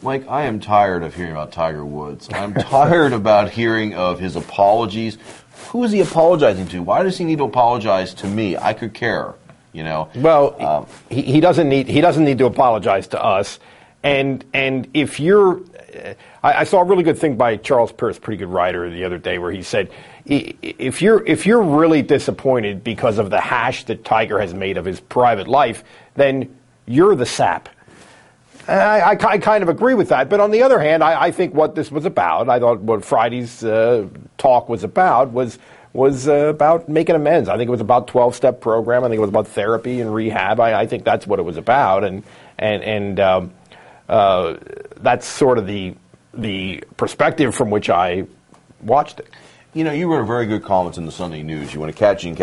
Mike, I am tired of hearing about Tiger Woods. I'm tired about hearing of his apologies. Who is he apologizing to? Why does he need to apologize to me? I could care, you know. Well, he doesn't need to apologize to us. And if you're, I saw a really good thing by Charles Pierce, pretty good writer, the other day, where he said, if you're really disappointed because of the hash that Tiger has made of his private life, then you're the sap. I kind of agree with that. But on the other hand, I think what this was about, I thought what Friday's talk was about was about making amends. I think it was about 12-step program. I think it was about therapy and rehab. I think that's what it was about. And that's sort of the perspective from which I watched it. You know, you wrote a very good comment in the Sunday News. You want to catch it on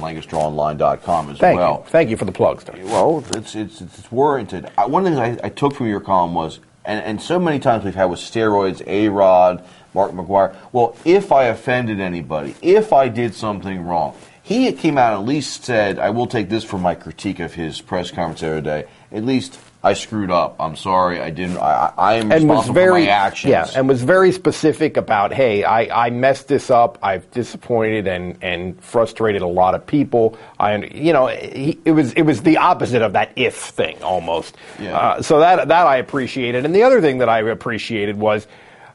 LancasterOnline.com as well. Thank you for the plugs. Well, it's warranted. One of the things I took from your column was, and so many times we've had with steroids, A-Rod, Mark McGwire, well, if I offended anybody, if I did something wrong, he came out and at least said, I will take this for my critique of his press conference the other day, at least I screwed up. I'm sorry. I didn't. I am responsible for my actions. Yeah, and was very specific about, hey, I messed this up. I've disappointed and frustrated a lot of people. It was the opposite of that if thing almost. Yeah. So that I appreciated. And the other thing that I appreciated was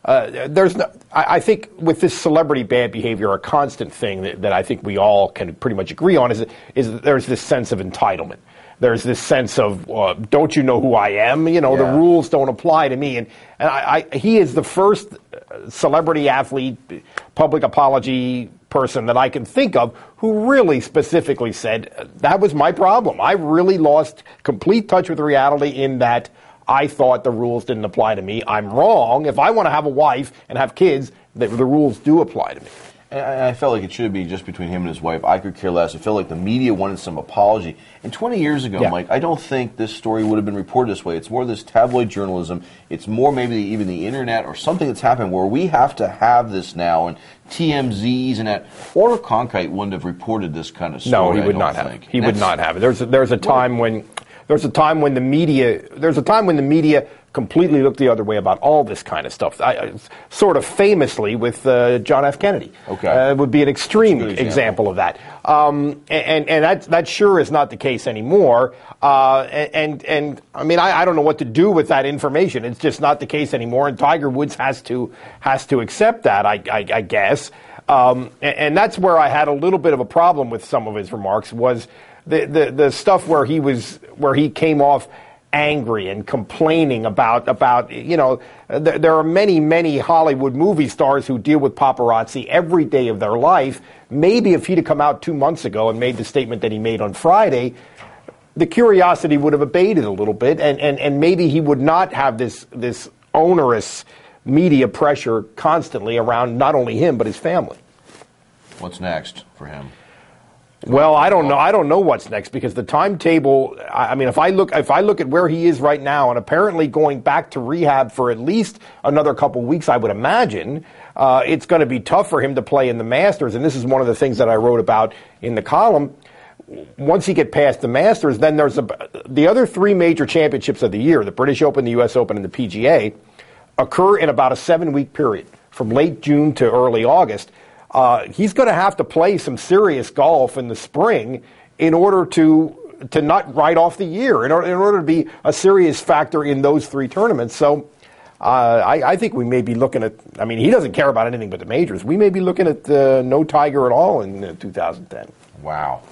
I think with this celebrity bad behavior, a constant thing that I think we all can pretty much agree on is that there's this sense of entitlement. There's this sense of, don't you know who I am? You know, The rules don't apply to me. And he is the first celebrity athlete, public apology person that I can think of who really specifically said, that was my problem. I really lost complete touch with reality in that I thought the rules didn't apply to me. I'm wrong. If I want to have a wife and have kids, the rules do apply to me. And I felt like it should be just between him and his wife. I could care less. I felt like the media wanted some apology. And 20 years ago, Mike, I don't think this story would have been reported this way. It's more this tabloid journalism. It's more maybe even the internet or something that's happened where we have to have this now. And TMZs and that. Walter Cronkite wouldn't have reported this kind of story. No, he would not have. He would not have it. There's a time when the media completely looked the other way about all this kind of stuff. Sort of famously with John F. Kennedy. Okay. Would be an extreme example of that. And that sure is not the case anymore. And I mean, I don't know what to do with that information. It's just not the case anymore. And Tiger Woods has to accept that, I guess. And that's where I had a little bit of a problem with some of his remarks was the stuff where he came off angry and complaining about there are many Hollywood movie stars who deal with paparazzi every day of their life. Maybe if he'd have come out 2 months ago and made the statement that he made on Friday, the curiosity would have abated a little bit, and maybe he would not have this onerous media pressure constantly around not only him but his family. What's next for him? Well, I don't know. I don't know what's next because the timetable. I mean, if I look at where he is right now, and apparently going back to rehab for at least another couple weeks, I would imagine it's going to be tough for him to play in the Masters. And this is one of the things that I wrote about in the column. Once he get past the Masters, then there's the other three major championships of the year: the British Open, the U.S. Open, and the PGA, occur in about a 7-week period from late June to early August. He's going to have to play some serious golf in the spring in order to not write off the year, in order to be a serious factor in those three tournaments. So I think we may be looking at, I mean, he doesn't care about anything but the majors. We may be looking at no Tiger at all in 2010. Wow.